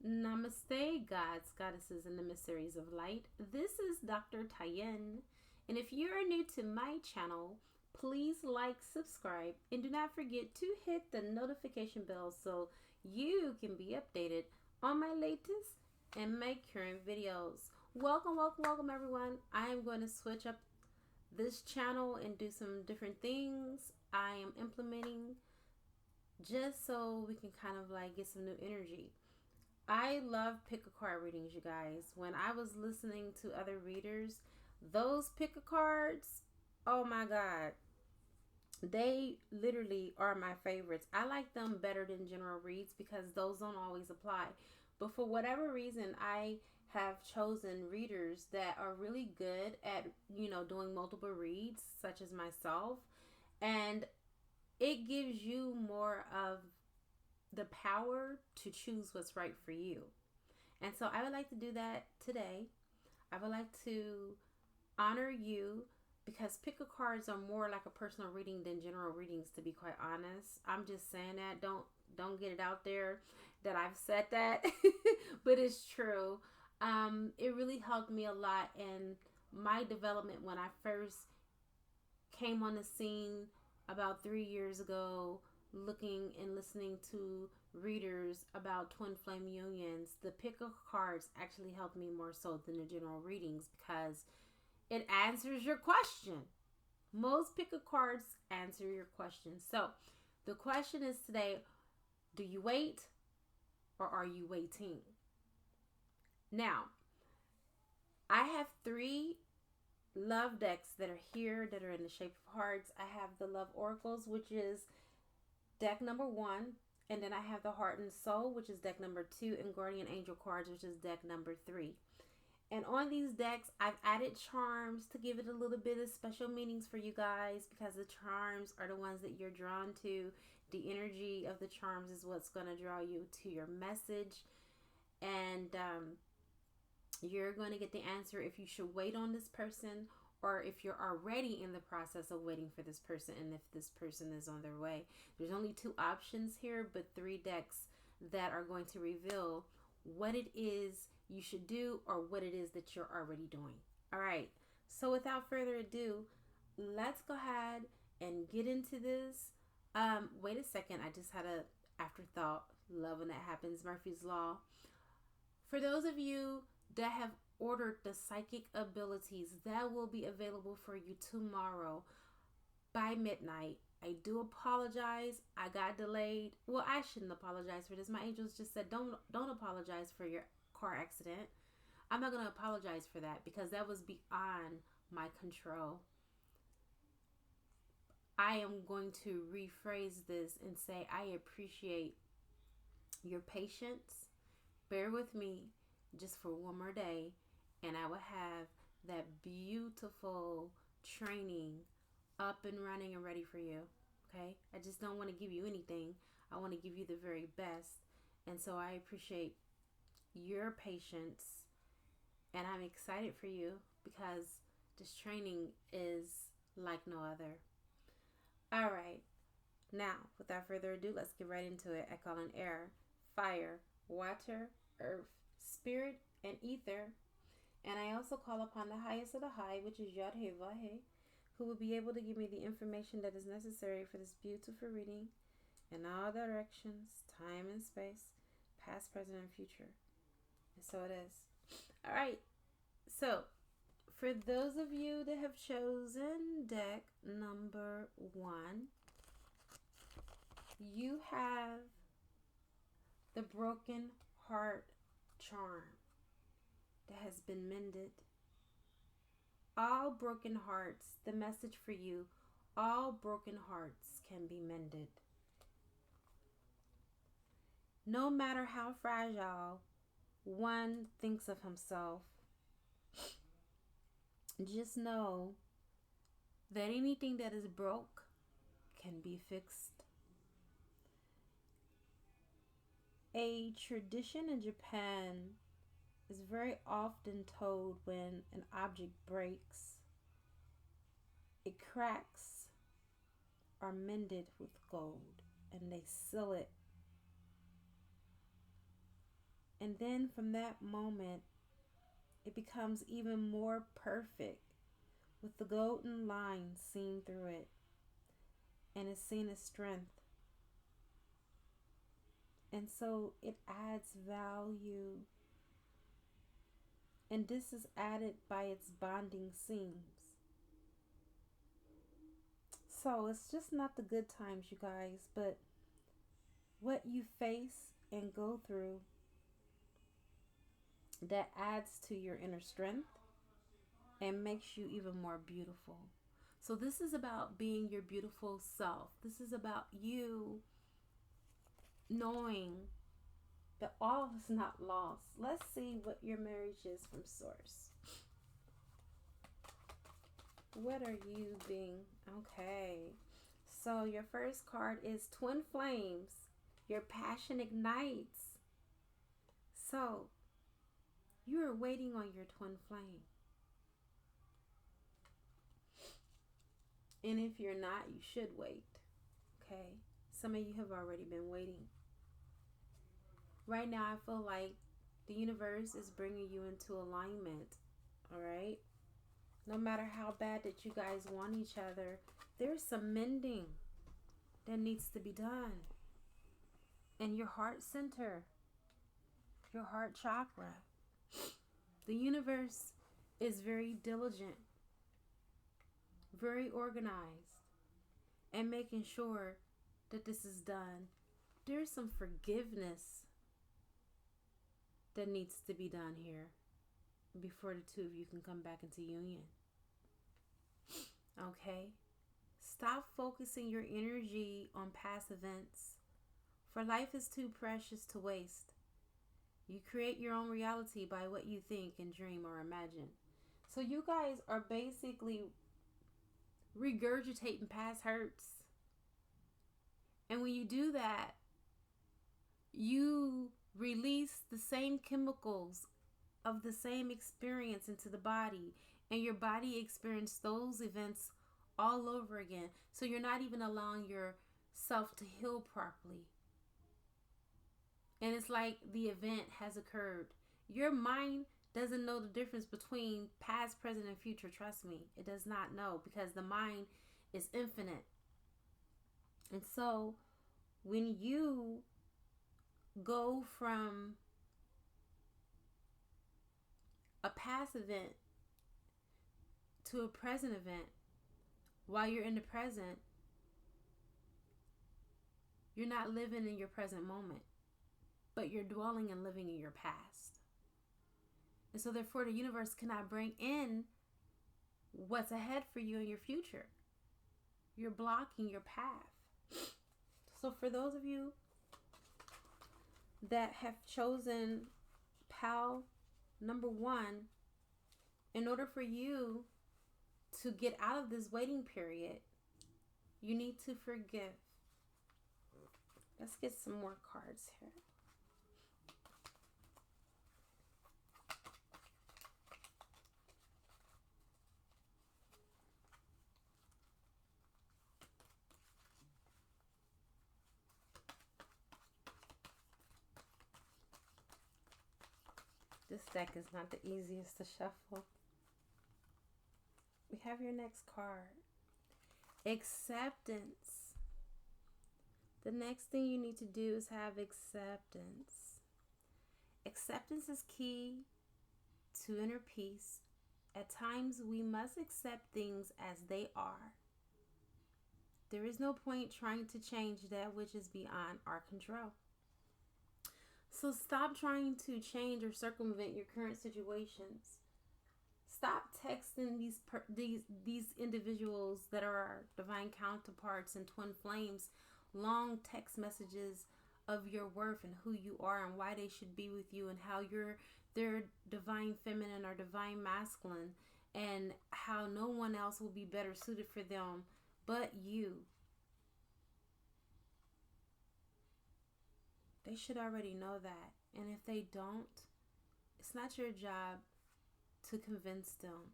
Namaste, gods, goddesses, and emissaries of light. This is Dr. Tyen, and if you are new to my channel, please like, subscribe, and do not forget to hit the notification bell so you can be updated on my latest and my current videos. Welcome, welcome, welcome, everyone. I am going to switch up this channel and do some different things I am implementing just so we can kind of like get some new energy. I love pick a card readings, you guys. When I was listening to other readers, those pick a cards, oh my God, they literally are my favorites. I like them better than general reads because those don't always apply. But for whatever reason, I have chosen readers that are really good at, doing multiple reads, such as myself. And it gives you more of the power to choose what's right for you. And so I would like to do that today. I would like to honor you because pick a cards are more like a personal reading than general readings, to be quite honest. I'm just saying that. Don't get it out there that I've said that, but it's true. It really helped me a lot in my development when I first came on the scene about 3 years ago, looking and listening to readers about twin flame unions. The pick of cards actually helped me more so than the general readings because it answers your question. Most pick of cards answer your question. So the question is today, do you wait or are you waiting? Now, I have 3 love decks that are here that are in the shape of hearts. I have the Love Oracles, which is deck number 1, and then I have the Heart and Soul, which is deck number 2, and Guardian Angel cards, which is deck number 3. And on these decks, I've added charms to give it a little bit of special meanings for you guys because the charms are the ones that you're drawn to. The energy of the charms is what's going to draw you to your message. And you're going to get the answer if you should wait on this person or if you're already in the process of waiting for this person and if this person is on their way. There's only 2 options here, but 3 decks that are going to reveal what it is you should do or what it is that you're already doing. All right. So without further ado, let's go ahead and get into this. Wait a second. I just had a afterthought. Love when that happens. Murphy's Law. For those of you that have ordered the psychic abilities, that will be available for you tomorrow by midnight. I do apologize. I got delayed. Well, I shouldn't apologize for this. My angels just said, don't apologize for your car accident. I'm not going to apologize for that because that was beyond my control. I am going to rephrase this and say I appreciate your patience. Bear with me just for one more day and I will have that beautiful training up and running and ready for you. Okay? I just don't want to give you anything. I want to give you the very best. And so I appreciate your patience and I'm excited for you because this training is like no other. All right. Now, without further ado, let's get right into it. I call on air, fire, water, earth, spirit, and ether. And I also call upon the highest of the high, which is Yod He Vahe, who will be able to give me the information that is necessary for this beautiful reading in all directions, time and space, past, present, and future. And so it is. All right. So, for those of you that have chosen deck number 1, you have the Broken Heart Charm that has been mended. All broken hearts, the message for you, all broken hearts can be mended. No matter how fragile one thinks of himself, just know that anything that is broke can be fixed. A tradition in Japan is very often told when an object breaks, it cracks are mended with gold and they seal it And then from that moment, it becomes even more perfect with the golden line seen through it. And it's seen as strength. And so it adds value. And this is added by its bonding seams. So it's just not the good times, you guys, but what you face and go through that adds to your inner strength and makes you even more beautiful. So this is about being your beautiful self. This is about you knowing that all is not lost. Let's see what your marriage is from Source. What are you being? Okay. So your first card is Twin Flames. Your passion ignites. So you are waiting on your twin flame. And if you're not, you should wait. Okay? Some of you have already been waiting. Right now, I feel like the universe is bringing you into alignment. All right? No matter how bad that you guys want each other, there's some mending that needs to be done. And your heart center, your heart chakra. The universe is very diligent, very organized, and making sure that this is done. There's some forgiveness that needs to be done here before the two of you can come back into union. Okay? Stop focusing your energy on past events, for life is too precious to waste. You create your own reality by what you think and dream or imagine. So you guys are basically regurgitating past hurts. And when you do that, you release the same chemicals of the same experience into the body. And your body experienced those events all over again. So you're not even allowing yourself to heal properly. And it's like the event has occurred. Your mind doesn't know the difference between past, present, and future. Trust me, it does not know, because the mind is infinite. And so when you go from a past event to a present event, while you're in the present, you're not living in your present moment, but you're dwelling and living in your past. And so therefore the universe cannot bring in what's ahead for you in your future. You're blocking your path. So for those of you that have chosen pal number 1, in order for you to get out of this waiting period, you need to forgive. Let's get some more cards here. This deck is not the easiest to shuffle. We have your next card. Acceptance. The next thing you need to do is have acceptance. Acceptance is key to inner peace. At times, we must accept things as they are. There is no point trying to change that which is beyond our control. So stop trying to change or circumvent your current situations. Stop texting these individuals that are our divine counterparts and twin flames long text messages of your worth and who you are and why they should be with you and how you're their divine feminine or divine masculine and how no one else will be better suited for them but you. They should already know that. And if they don't, it's not your job to convince them.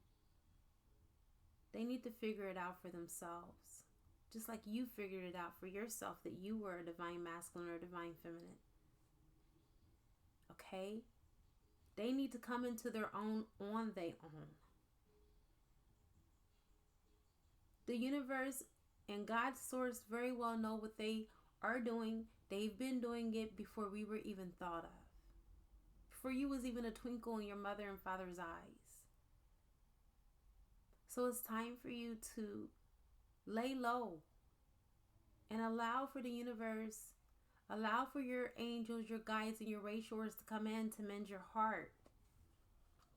They need to figure it out for themselves. Just like you figured it out for yourself that you were a divine masculine or a divine feminine. Okay? They need to come into their own on their own. The universe and God's source very well know what they are doing. They've been doing it before we were even thought of. Before you was even a twinkle in your mother and father's eyes. So it's time for you to lay low and allow for the universe, allow for your angels, your guides, and your ratios to come in to mend your heart.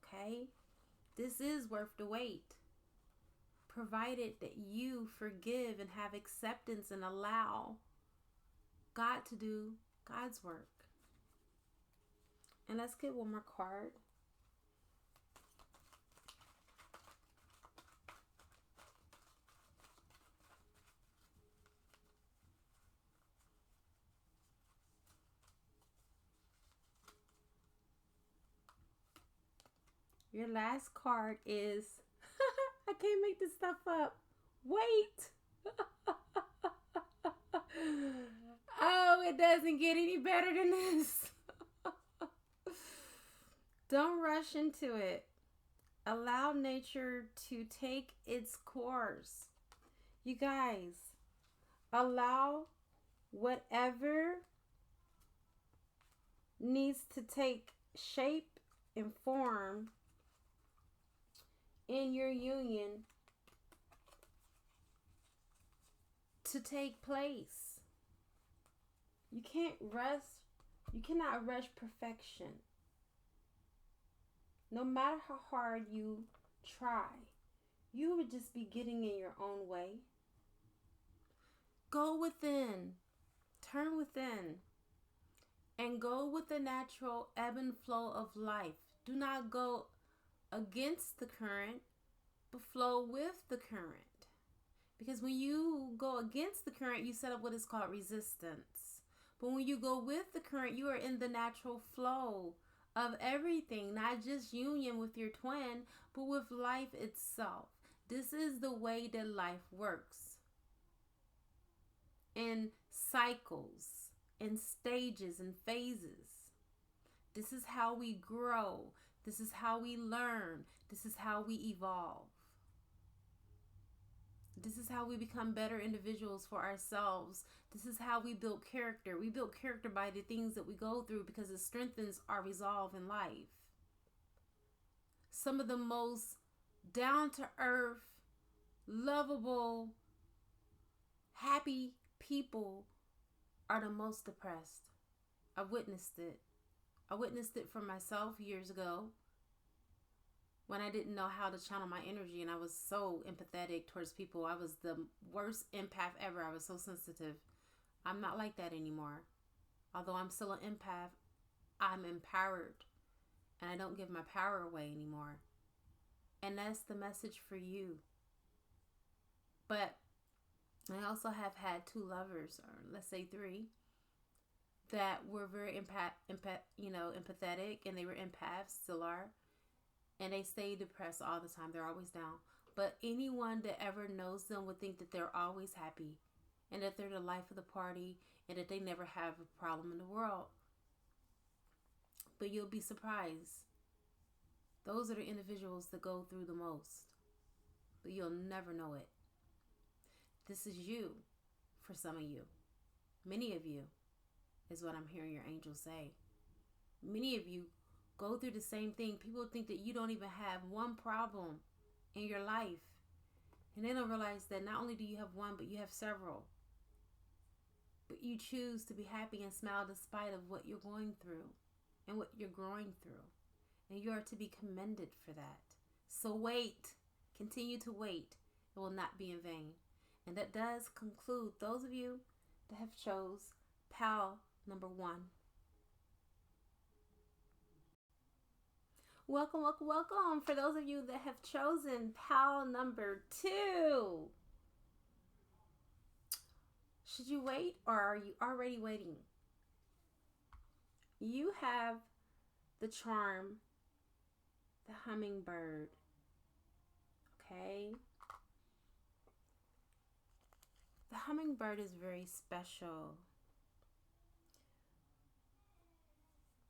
Okay? This is worth the wait. Provided that you forgive and have acceptance and allow God to do God's work. And let's get one more card. Your last card is, I can't make this stuff up. Wait. Oh, it doesn't get any better than this. Don't rush into it. Allow nature to take its course. You guys, allow whatever needs to take shape and form in your union to take place. You can't rush. You cannot rush perfection. No matter how hard you try, you would just be getting in your own way. Go within. Turn within. And go with the natural ebb and flow of life. Do not go against the current, but flow with the current. Because when you go against the current, you set up what is called resistance. But when you go with the current, you are in the natural flow of everything, not just union with your twin, but with life itself. This is the way that life works. In cycles, in stages and phases. This is how we grow. This is how we learn. This is how we evolve. This is how we become better individuals for ourselves. This is how we build character. We build character by the things that we go through because it strengthens our resolve in life. Some of the most down-to-earth, lovable, happy people are the most depressed. I've witnessed it. I witnessed it for myself years ago when I didn't know how to channel my energy and I was so empathetic towards people. I was the worst empath ever. I was so sensitive. I'm not like that anymore. Although I'm still an empath, I'm empowered and I don't give my power away anymore. And that's the message for you. But I also have had 2 lovers, or let's say 3, that were very empathetic, and they were empaths, still are, and they stay depressed all the time. They're always down. But anyone that ever knows them would think that they're always happy, and that they're the life of the party, and that they never have a problem in the world. But you'll be surprised. Those are the individuals that go through the most, but you'll never know it. This is you, for some of you. Many of you, is what I'm hearing your angels say. Many of you go through the same thing. People think that you don't even have one problem in your life. And they don't realize that not only do you have one, but you have several. But you choose to be happy and smile despite of what you're going through and what you're growing through. And you are to be commended for that. So wait. Continue to wait. It will not be in vain. And that does conclude those of you that have chose PAL number 1. Welcome, welcome, welcome. For those of you that have chosen PAL number 2. Should you wait or are you already waiting? You have the charm, the hummingbird. Okay? The hummingbird is very special.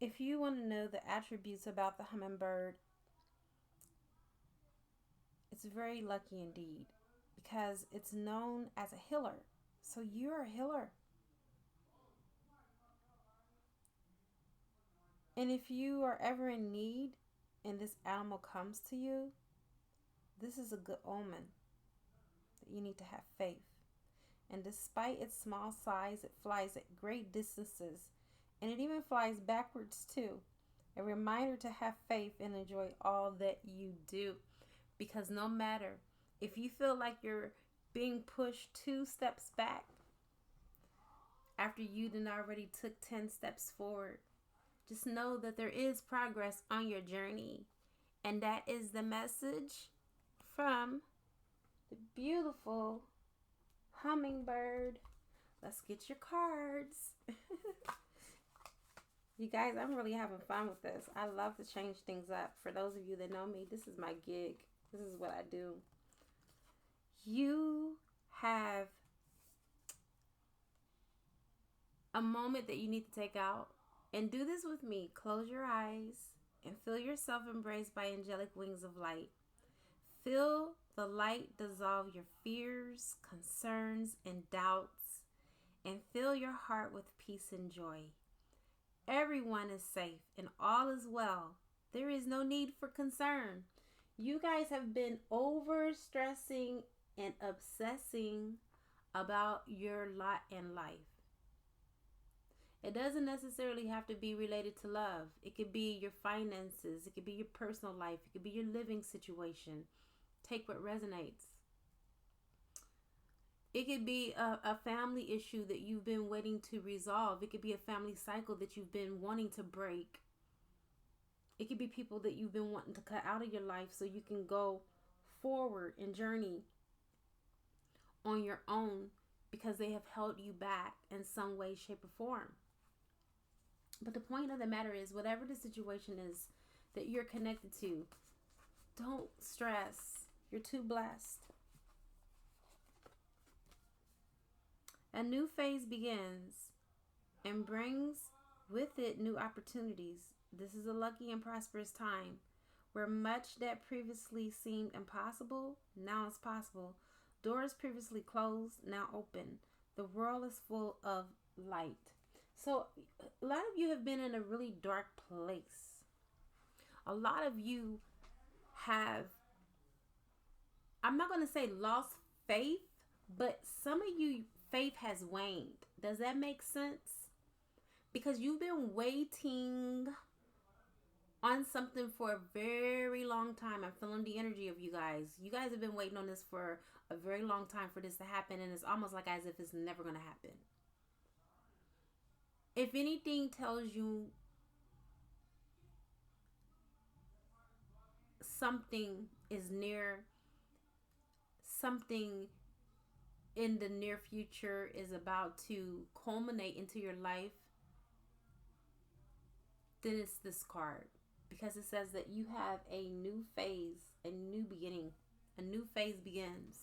If you want to know the attributes about the hummingbird, it's very lucky indeed because it's known as a healer. So you're a healer. And if you are ever in need and this animal comes to you, this is a good omen that you need to have faith. And despite its small size, it flies at great distances, and it even flies backwards too. A reminder to have faith and enjoy all that you do. Because no matter if you feel like you're being pushed 2 steps back after you done already took 10 steps forward, just know that there is progress on your journey. And that is the message from the beautiful hummingbird. Let's get your cards. You guys, I'm really having fun with this. I love to change things up. For those of you that know me, this is my gig. This is what I do. You have a moment that you need to take out and do this with me. Close your eyes and feel yourself embraced by angelic wings of light. Feel the light dissolve your fears, concerns, and doubts, and fill your heart with peace and joy. Everyone is safe and all is well. There is no need for concern. You guys have been overstressing and obsessing about your lot in life. It doesn't necessarily have to be related to love. It could be your finances. It could be your personal life. It could be your living situation. Take what resonates. It could be a family issue that you've been waiting to resolve. It could be a family cycle that you've been wanting to break. It could be people that you've been wanting to cut out of your life so you can go forward and journey on your own because they have held you back in some way, shape, or form. But the point of the matter is, whatever the situation is that you're connected to, don't stress. You're too blessed. A new phase begins and brings with it new opportunities. This is a lucky and prosperous time where much that previously seemed impossible now is possible. Doors previously closed now open. The world is full of light. So a lot of you have been in a really dark place. A lot of you have, I'm not going to say lost faith, but some of you, faith has waned. Does that make sense? Because you've been waiting on something for a very long time. I'm feeling the energy of you guys. You guys have been waiting on this for a very long time for this to happen, and it's almost like as if it's never going to happen. If anything tells you something is near, something in the near future is about to culminate into your life, then it's this card. Because it says that you have a new phase, a new beginning. A new phase begins.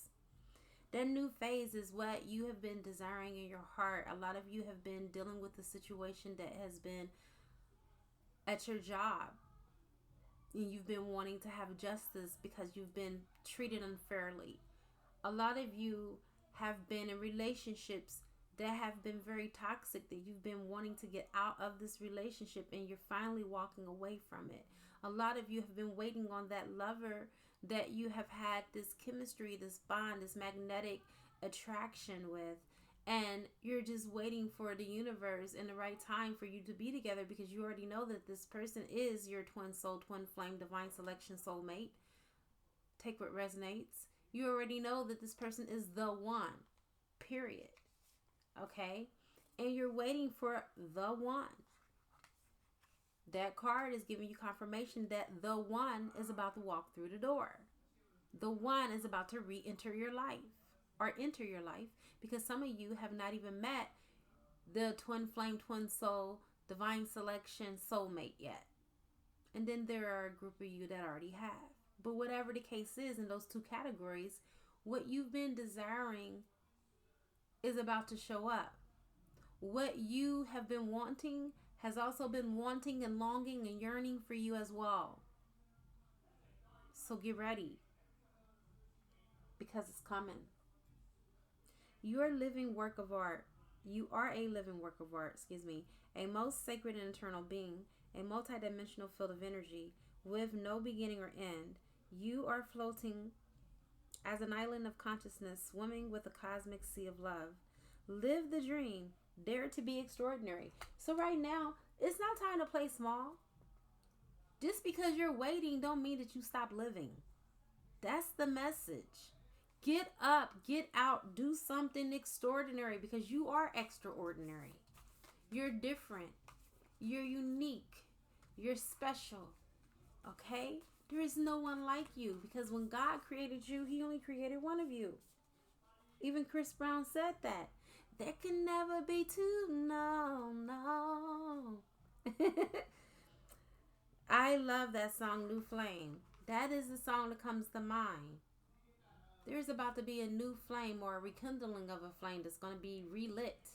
That new phase is what you have been desiring in your heart. A lot of you have been dealing with a situation that has been at your job. And you've been wanting to have justice because you've been treated unfairly. A lot of you have been in relationships that have been very toxic, that you've been wanting to get out of this relationship and you're finally walking away from it. A lot of you have been waiting on that lover that you have had this chemistry, this bond, this magnetic attraction with, and you're just waiting for the universe and the right time for you to be together because you already know that this person is your twin soul, twin flame, divine selection soulmate. Take what resonates. You already know that this person is the one, period. Okay? And you're waiting for the one. That card is giving you confirmation that the one is about to walk through the door. The one is about to re-enter your life or enter your life, because some of you have not even met the twin flame, twin soul, divine selection soulmate yet. And then there are a group of you that already have. But whatever the case is in those two categories, what you've been desiring is about to show up. What you have been wanting has also been wanting and longing and yearning for you as well. So get ready, because it's coming. You are a living work of art. You are a living work of art, a most sacred and eternal being, a multidimensional field of energy with no beginning or end. You are floating as an island of consciousness, swimming with a cosmic sea of love. Live the dream. Dare to be extraordinary. So right now, it's not time to play small. Just because you're waiting don't mean that you stop living. That's the message. Get up, get out, do something extraordinary, because you are extraordinary. You're different. You're unique. You're special. Okay? There is no one like you, because when God created you, he only created one of you. Even Chris Brown said that. There can never be two. No. I love that song, New Flame. That is the song that comes to mind. There's about to be a new flame, or a rekindling of a flame that's going to be relit.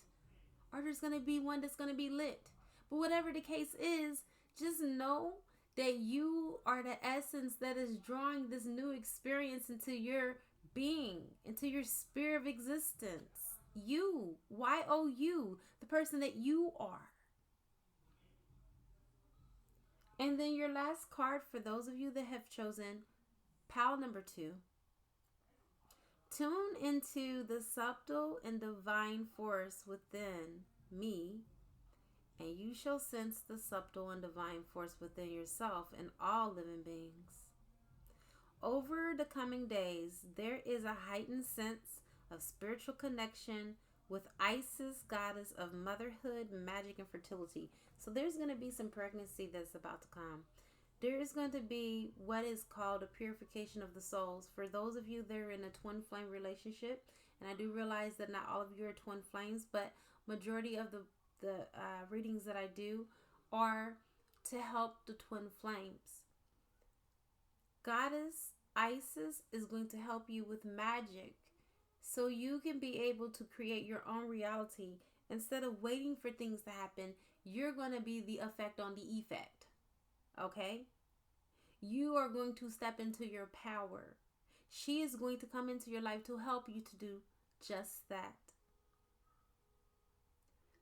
Or there's going to be one that's going to be lit. But whatever the case is, just know that you are the essence that is drawing this new experience into your being, into your sphere of existence. You, Y-O-U, the person that you are. And then your last card, for those of you that have chosen pile number 2. Tune into the subtle and divine force within me, and you shall sense the subtle and divine force within yourself and all living beings. Over the coming days, there is a heightened sense of spiritual connection with Isis, goddess of motherhood, magic, and fertility. So there's going to be some pregnancy that's about to come. There is going to be what is called a purification of the souls. For those of you that are in a twin flame relationship, and I do realize that not all of you are twin flames, but majority of the readings that I do are to help the twin flames. Goddess Isis is going to help you with magic, so you can be able to create your own reality. Instead of waiting for things to happen, you're going to be the effect on the effect. Okay? You are going to step into your power. She is going to come into your life to help you to do just that.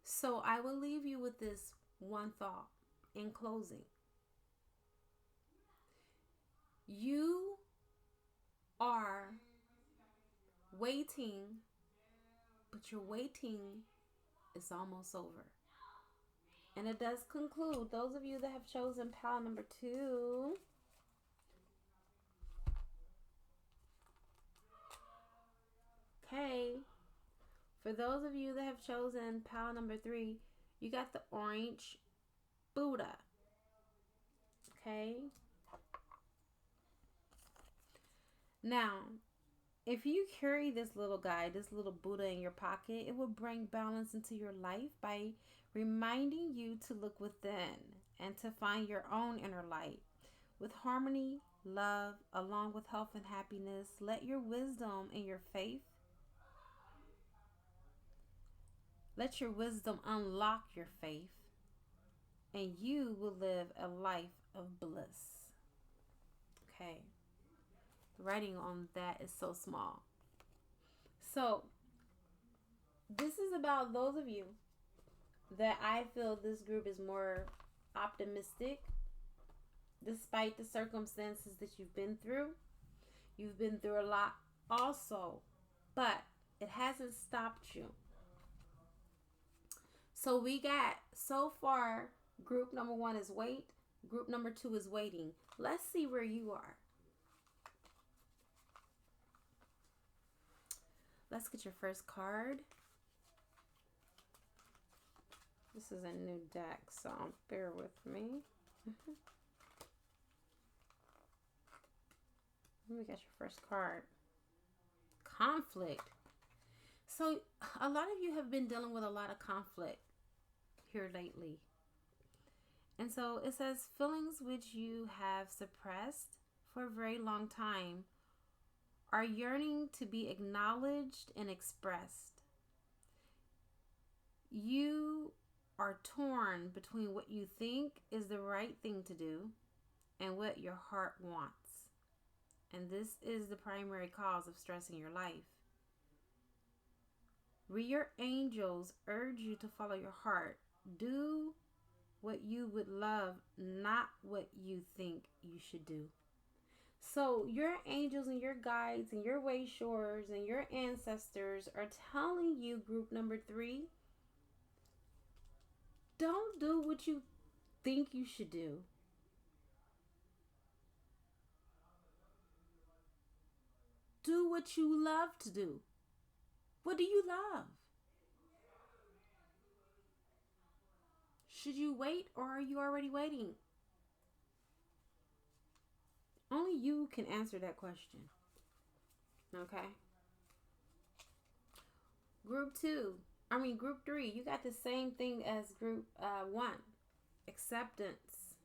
So I will leave you with this one thought in closing. You are waiting, but your waiting is almost over. And it does conclude. Those of you that have chosen pile number 2. Okay. For those of you that have chosen pile number 3, you got the orange Buddha. Okay. Now, if you carry this little guy, this little Buddha in your pocket, it will bring balance into your life by reminding you to look within and to find your own inner light. With harmony, love, along with health and happiness, let your wisdom and your faith, let your wisdom unlock your faith, and you will live a life of bliss. Okay. The writing on that is so small. So, this is about those of you that I feel this group is more optimistic despite the circumstances that you've been through. You've been through a lot also, but it hasn't stopped you. So we got, so far, group number 1 is wait, group number 2 is waiting. Let's see where you are. Let's get your first card. This is a new deck, so bear with me. Let me get your first card. Conflict. So a lot of you have been dealing with a lot of conflict here lately. And so it says feelings which you have suppressed for a very long time are yearning to be acknowledged and expressed. You are torn between what you think is the right thing to do and what your heart wants. And this is the primary cause of stress in your life. Your angels urge you to follow your heart. Do what you would love, not what you think you should do. So your angels and your guides and your way shores and your ancestors are telling you, group number 3, don't do what you think you should do. Do what you love to do. What do you love? Should you wait, or are you already waiting? Only you can answer that question. Okay? Group 3, you got the same thing as group 1. Acceptance.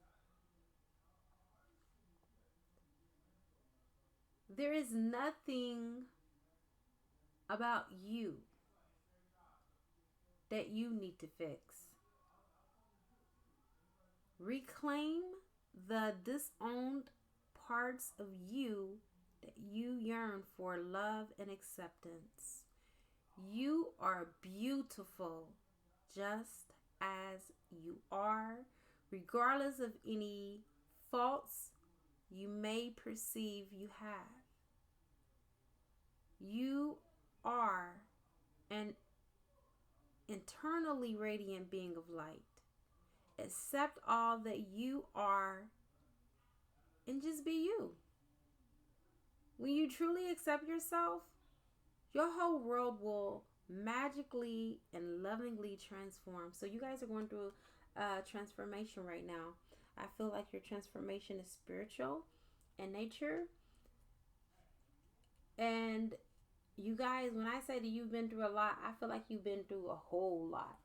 There is nothing about you that you need to fix. Reclaim the disowned parts of you that you yearn for love and acceptance. You are beautiful just as you are, regardless of any faults you may perceive you have. You are an internally radiant being of light. Accept all that you are and just be you. When you truly accept yourself, your whole world will magically and lovingly transform. So you guys are going through a transformation right now. I feel like your transformation is spiritual in nature. And you guys, when I say that you've been through a lot, I feel like you've been through a whole lot.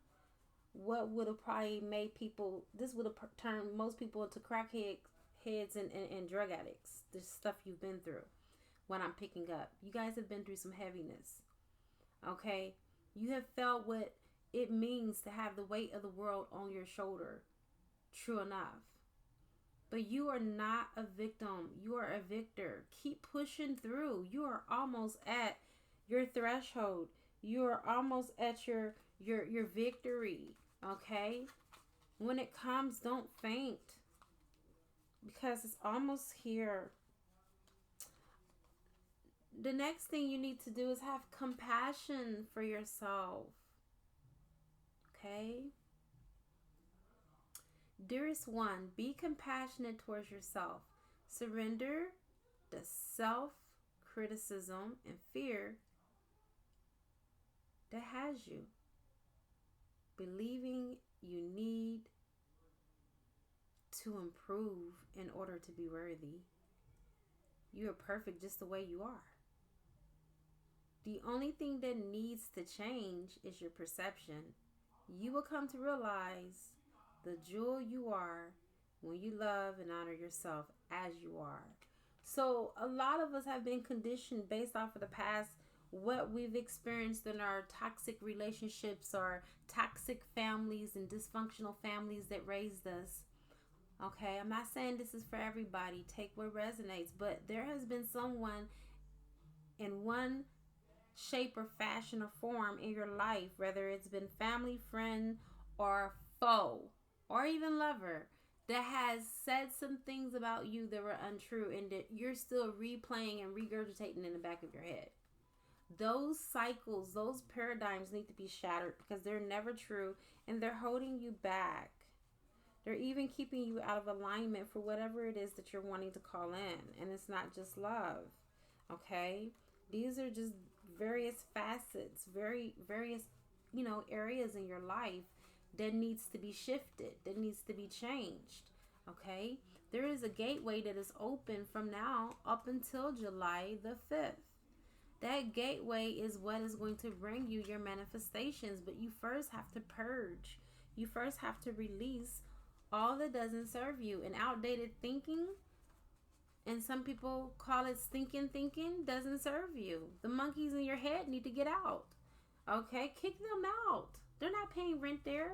What would have probably made people, this would have turned most people into crackheads and drug addicts. The stuff you've been through, what I'm picking up. You guys have been through some heaviness. Okay? You have felt what it means to have the weight of the world on your shoulder. True enough. But you are not a victim. You are a victor. Keep pushing through. You are almost at your threshold. You are almost at your victory. Okay? When it comes, don't faint. Because it's almost here. The next thing you need to do is have compassion for yourself. Okay? Dearest one, be compassionate towards yourself. Surrender the self-criticism and fear that has you. Believing you need to improve in order to be worthy. You are perfect just the way you are. The only thing that needs to change is your perception. You will come to realize the jewel you are when you love and honor yourself as you are. So a lot of us have been conditioned based off of the past, what we've experienced in our toxic relationships or toxic families and dysfunctional families that raised us. Okay, I'm not saying this is for everybody. Take what resonates. But there has been someone in one shape or fashion or form in your life, whether it's been family, friend, or foe, or even lover, that has said some things about you that were untrue and that you're still replaying and regurgitating in the back of your head. Those cycles, those paradigms need to be shattered because they're never true and they're holding you back. They're even keeping you out of alignment for whatever it is that you're wanting to call in. And it's not just love. Okay? These are just various facets, various, areas in your life that needs to be shifted, that needs to be changed. Okay? There is a gateway that is open from now up until July the 5th. That gateway is what is going to bring you your manifestations, but you first have to purge. You first have to release all that doesn't serve you. And outdated thinking, and some people call it stinking thinking, doesn't serve you. The monkeys in your head need to get out. Okay? Kick them out. They're not paying rent there.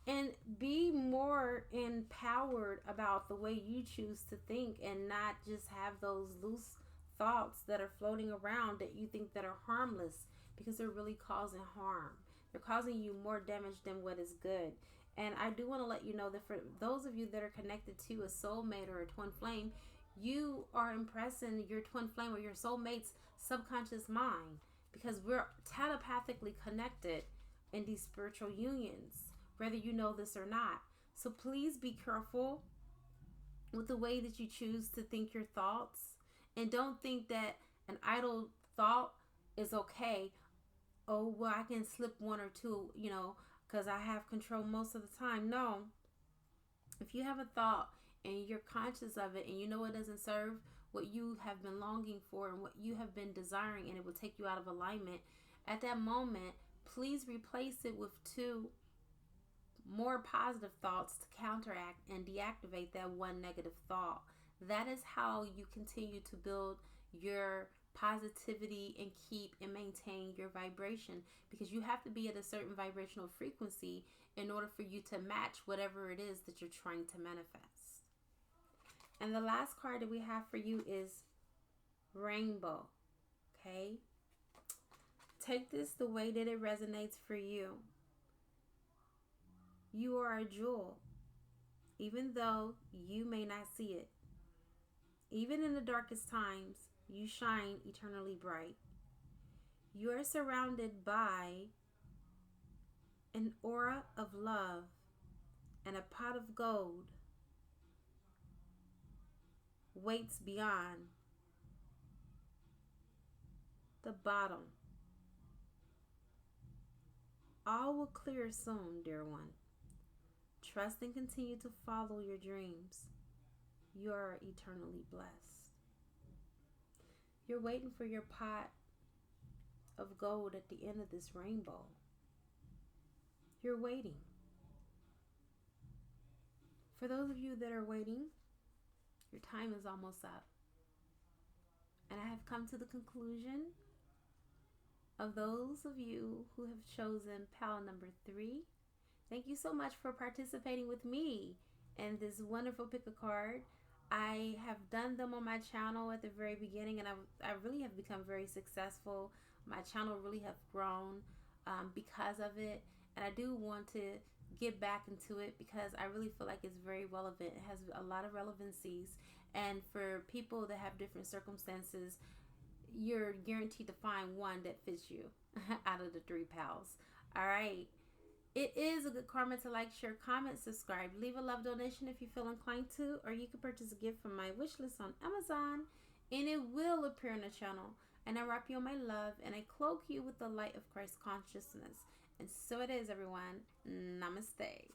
And be more empowered about the way you choose to think, and not just have those loose thoughts that are floating around that you think that are harmless, because they're really causing harm. They're causing you more damage than what is good. And I do want to let you know that for those of you that are connected to a soulmate or a twin flame, you are impressing your twin flame or your soulmate's subconscious mind, because we're telepathically connected in these spiritual unions, whether you know this or not. So please be careful with the way that you choose to think your thoughts. And don't think that an idle thought is okay. Oh, well, I can slip one or two, because I have control most of the time. No. If you have a thought and you're conscious of it, and you know it doesn't serve what you have been longing for and what you have been desiring, and it will take you out of alignment, at that moment, please replace it with 2 more positive thoughts to counteract and deactivate that one negative thought. That is how you continue to build your positivity and keep and maintain your vibration, because you have to be at a certain vibrational frequency in order for you to match whatever it is that you're trying to manifest. And the last card that we have for you is Rainbow. Okay? Take this the way that it resonates for you. You are a jewel, even though you may not see it. Even in the darkest times, you shine eternally bright. You are surrounded by an aura of love and a pot of gold waits beyond the bottom. All will clear soon, dear one. Trust and continue to follow your dreams. You are eternally blessed. You're waiting for your pot of gold at the end of this rainbow. You're waiting. For those of you that are waiting, your time is almost up. And I have come to the conclusion of those of you who have chosen pal number 3. Thank you so much for participating with me in this wonderful pick a card. I have done them on my channel at the very beginning, and I really have become very successful. My channel really have grown because of it, and I do want to get back into it because I really feel like it's very relevant. It has a lot of relevancies, and for people that have different circumstances, you're guaranteed to find one that fits you out of the 3 pals. All right. It is a good karma to like, share, comment, subscribe, leave a love donation if you feel inclined to, or you can purchase a gift from my wish list on Amazon, and it will appear on the channel. And I wrap you in my love, and I cloak you with the light of Christ consciousness. And so it is, everyone. Namaste.